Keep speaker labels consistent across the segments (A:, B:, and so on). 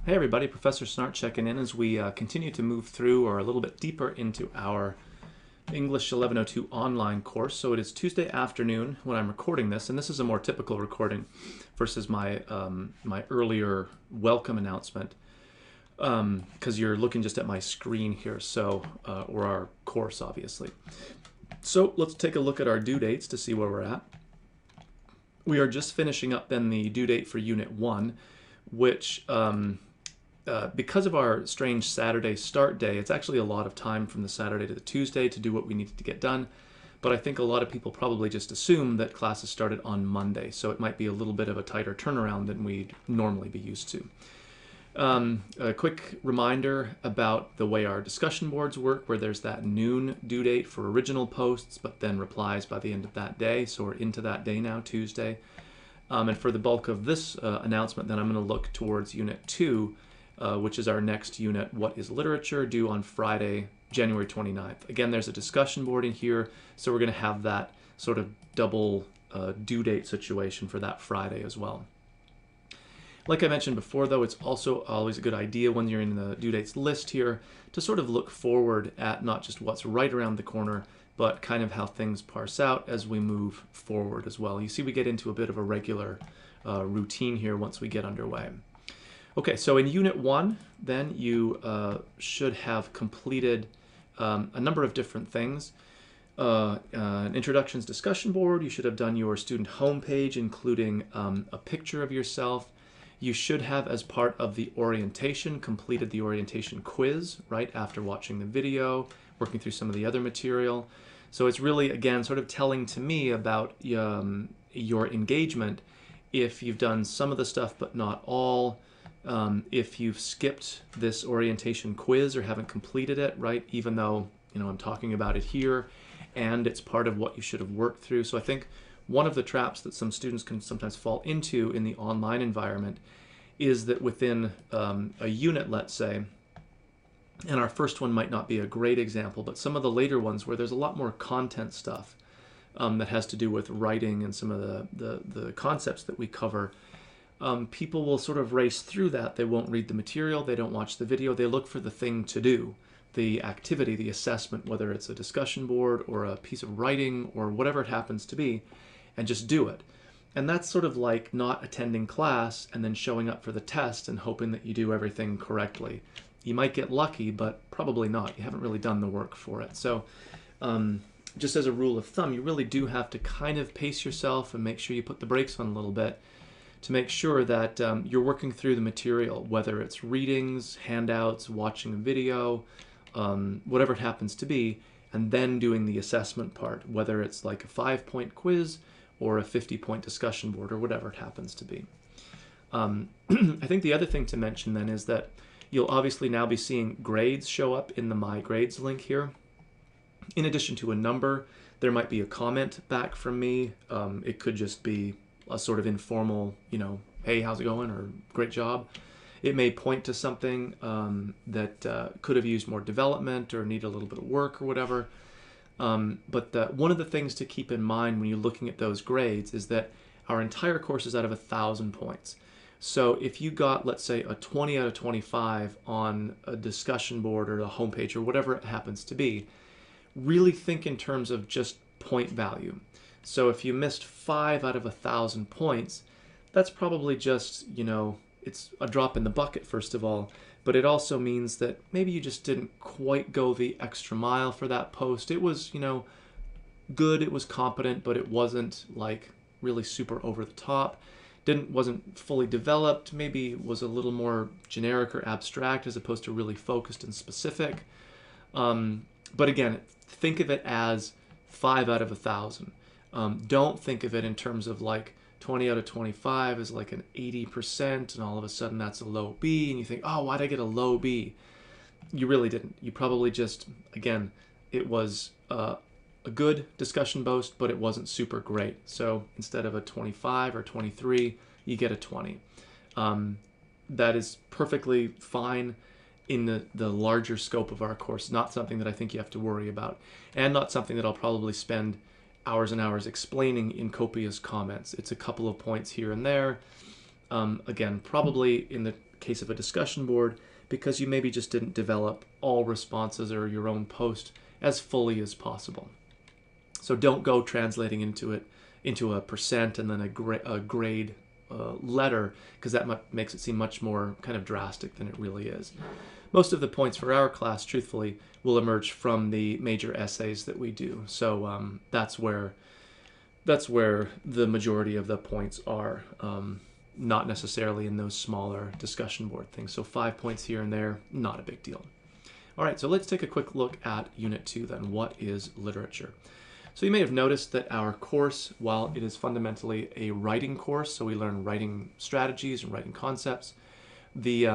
A: Hey everybody, Professor Snart checking in as we continue to move through or a little bit deeper into our English 1102 online course. So it is Tuesday afternoon when I'm recording this, and this is a more typical recording versus my my earlier welcome announcement because you're looking just at my screen here, so or our course obviously. So let's take a look at our due dates to see where we're at. We are just finishing up then the due date for Unit 1, which because of our strange Saturday start day, it's actually a lot of time from the Saturday to the Tuesday to do what we needed to get done. But I think a lot of people probably just assume that classes started on Monday, so it might be a little bit of a tighter turnaround than we'd normally be used to. A quick reminder about the way our discussion boards work, where there's that noon due date for original posts, but then replies by the end of that day. So we're into that day now, Tuesday. And for the bulk of this announcement, then I'm going to look towards Unit 2, which is our next unit, What is Literature, due on Friday, January 29th. Again, there's a discussion board in here, so we're going to have that sort of double due date situation for that Friday as well. Like I mentioned before, though, it's also always a good idea when you're in the due dates list here to sort of look forward at not just what's right around the corner, but kind of how things parse out as we move forward as well. You see we get into a bit of a regular routine here once we get underway. Okay, so in Unit 1, then you should have completed a number of different things. An introductions discussion board, you should have done your student homepage, including a picture of yourself. You should have, as part of the orientation, completed the orientation quiz, right, after watching the video, working through some of the other material. So it's really, again, sort of telling to me about your engagement if you've done some of the stuff but not all. If you've skipped this orientation quiz or haven't completed it, right, even though, you know, I'm talking about it here and it's part of what you should have worked through. So I think one of the traps that some students can sometimes fall into in the online environment is that within a unit, let's say, and our first one might not be a great example, but some of the later ones where there's a lot more content stuff that has to do with writing and some of the concepts that we cover, people will sort of race through that. They won't read the material, they don't watch the video, they look for the thing to do, the activity, the assessment, whether it's a discussion board or a piece of writing or whatever it happens to be, and just do it. And that's sort of like not attending class and then showing up for the test and hoping that you do everything correctly. You might get lucky, but probably not. You haven't really done the work for it. So just as a rule of thumb, you really do have to kind of pace yourself and make sure you put the brakes on a little bit to make sure that you're working through the material, whether it's readings, handouts, watching a video, whatever it happens to be, and then doing the assessment part, whether it's like a 5-point quiz or a 50-point discussion board or whatever it happens to be. I think the other thing to mention then is that you'll obviously now be seeing grades show up in the My Grades link here. In addition to a number, there might be a comment back from me. It could just be a sort of informal, you know, hey, how's it going, or great job. It may point to something that could have used more development or need a little bit of work or whatever. But one of the things to keep in mind when you're looking at those grades is that our entire course is out of 1,000 points. So if you got, let's say, a 20 out of 25 on a discussion board or a homepage or whatever it happens to be, really think in terms of just point value. So if you missed 5 out of 1,000 points, that's probably just, you know, it's a drop in the bucket, first of all, but it also means that maybe you just didn't quite go the extra mile for that post. It was, you know, good, it was competent, but it wasn't like really super over the top. Wasn't fully developed, maybe was a little more generic or abstract as opposed to really focused and specific. But again, think of it as 5 out of 1,000. Don't think of it in terms of like 20 out of 25 is like an 80%, and all of a sudden that's a low B, and you think, oh, why'd I get a low B? You really didn't. You probably just, again, it was a good discussion post, but it wasn't super great. So instead of a 25 or 23, you get a 20. That is perfectly fine in the larger scope of our course. Not something that I think you have to worry about, and not something that I'll probably spend hours and hours explaining in copious comments. It's a couple of points here and there. Again, probably in the case of a discussion board, because you maybe just didn't develop all responses or your own post as fully as possible. So don't go translating into a percent and then a grade letter, because that makes it seem much more kind of drastic than it really is. Most of the points for our class, truthfully, will emerge from the major essays that we do. So that's where the majority of the points are, not necessarily in those smaller discussion board things. So 5 points here and there, not a big deal. All right, so let's take a quick look at Unit 2 then. What is literature? So you may have noticed that our course, while it is fundamentally a writing course, so we learn writing strategies and writing concepts, the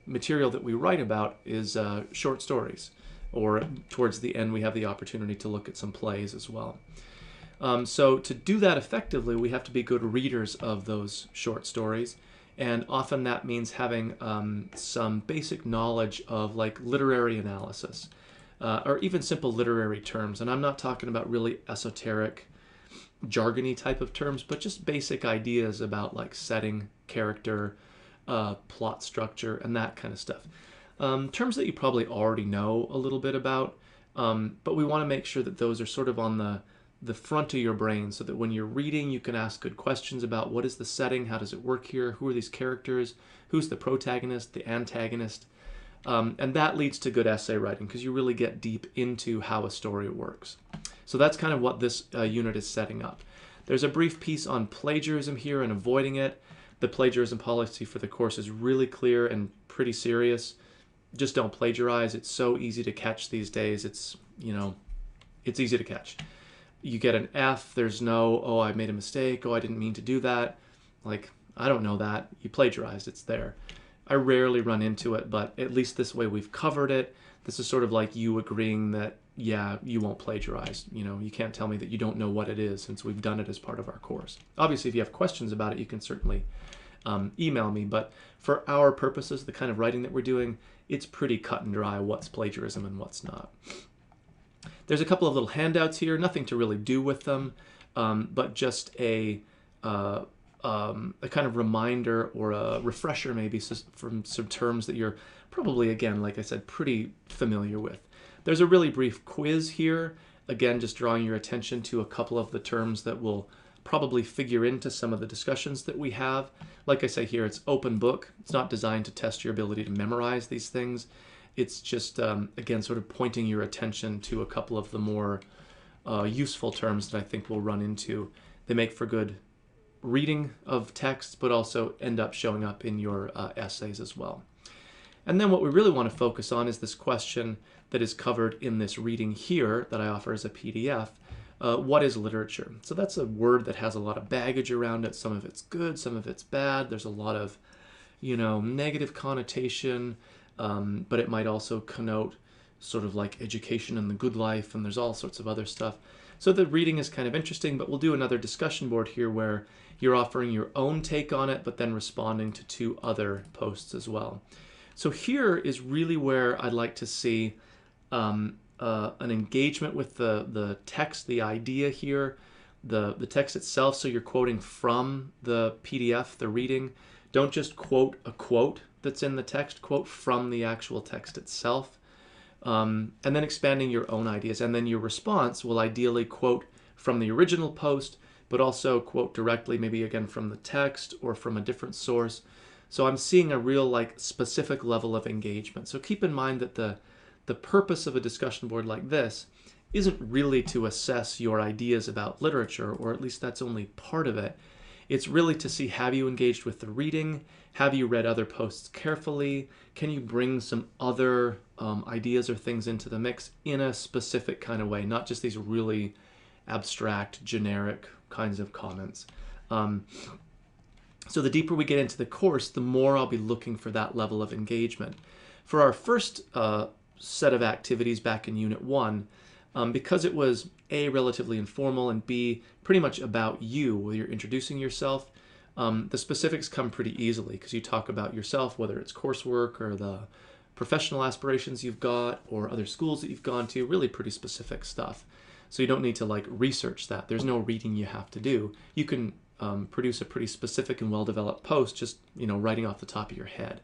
A: material that we write about is short stories, or towards the end we have the opportunity to look at some plays as well. So to do that effectively, we have to be good readers of those short stories, and often that means having some basic knowledge of like literary analysis, or even simple literary terms. And I'm not talking about really esoteric, jargony type of terms, but just basic ideas about like setting, character, plot structure, and that kind of stuff. Terms that you probably already know a little bit about, but we want to make sure that those are sort of on the front of your brain, so that when you're reading, you can ask good questions about what is the setting, how does it work here, who are these characters, who's the protagonist, the antagonist, and that leads to good essay writing, because you really get deep into how a story works. So that's kind of what this unit is setting up. There's a brief piece on plagiarism here and avoiding it. The plagiarism policy for the course is really clear and pretty serious. Just don't plagiarize. It's so easy to catch these days. It's easy to catch. You get an F, there's no, oh, I made a mistake, oh, I didn't mean to do that. Like, I don't know that. You plagiarized, it's there. I rarely run into it, but at least this way we've covered it. This is sort of like you agreeing that, yeah, you won't plagiarize. You can't tell me that you don't know what it is, since we've done it as part of our course. Obviously, if you have questions about it, you can certainly email me, but for our purposes, the kind of writing that we're doing, it's pretty cut and dry what's plagiarism and what's not. There's a couple of little handouts here, nothing to really do with them, but just a kind of reminder or a refresher maybe from some terms that you're probably, again, like I said, pretty familiar with. There's a really brief quiz here, again, just drawing your attention to a couple of the terms that will probably figure into some of the discussions that we have. Like I say here, it's open book. It's not designed to test your ability to memorize these things. It's just, again, sort of pointing your attention to a couple of the more useful terms that I think we'll run into. They make for good reading of text, but also end up showing up in your essays as well. And then what we really want to focus on is this question that is covered in this reading here that I offer as a PDF. What is literature? So that's a word that has a lot of baggage around it. Some of it's good, some of it's bad. There's a lot of, negative connotation. But it might also connote sort of like education and the good life, and there's all sorts of other stuff. So the reading is kind of interesting, but we'll do another discussion board here where you're offering your own take on it, but then responding to 2 other posts as well. So here is really where I'd like to see an engagement with the text, the idea here, the text itself. So you're quoting from the PDF, the reading. Don't just quote a quote that's in the text, quote from the actual text itself, and then expanding your own ideas. And then your response will ideally quote from the original post, but also quote directly, maybe again from the text or from a different source. So I'm seeing a real specific level of engagement. So keep in mind that the purpose of a discussion board like this isn't really to assess your ideas about literature, or at least that's only part of it. It's really to see, have you engaged with the reading? Have you read other posts carefully? Can you bring some other ideas or things into the mix in a specific kind of way, not just these really abstract, generic kinds of comments? So the deeper we get into the course, the more I'll be looking for that level of engagement. For our first set of activities back in Unit 1, because it was A, relatively informal, and B, pretty much about you, where you're introducing yourself, the specifics come pretty easily because you talk about yourself, whether it's coursework or the professional aspirations you've got or other schools that you've gone to, really pretty specific stuff. So you don't need to research that. There's no reading you have to do. You can produce a pretty specific and well-developed post just, writing off the top of your head.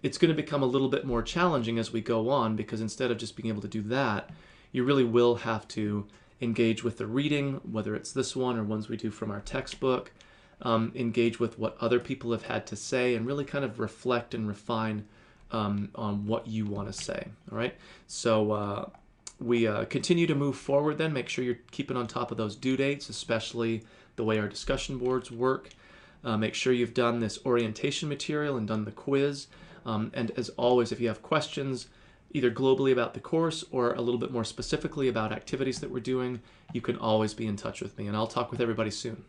A: It's going to become a little bit more challenging as we go on, because instead of just being able to do that, you really will have to engage with the reading, whether it's this one or ones we do from our textbook, engage with what other people have had to say, and really kind of reflect and refine on what you want to say. All right, so we continue to move forward then. Make sure you're keeping on top of those due dates, especially the way our discussion boards work. Make sure you've done this orientation material and done the quiz. And as always, if you have questions, either globally about the course or a little bit more specifically about activities that we're doing, you can always be in touch with me, and I'll talk with everybody soon.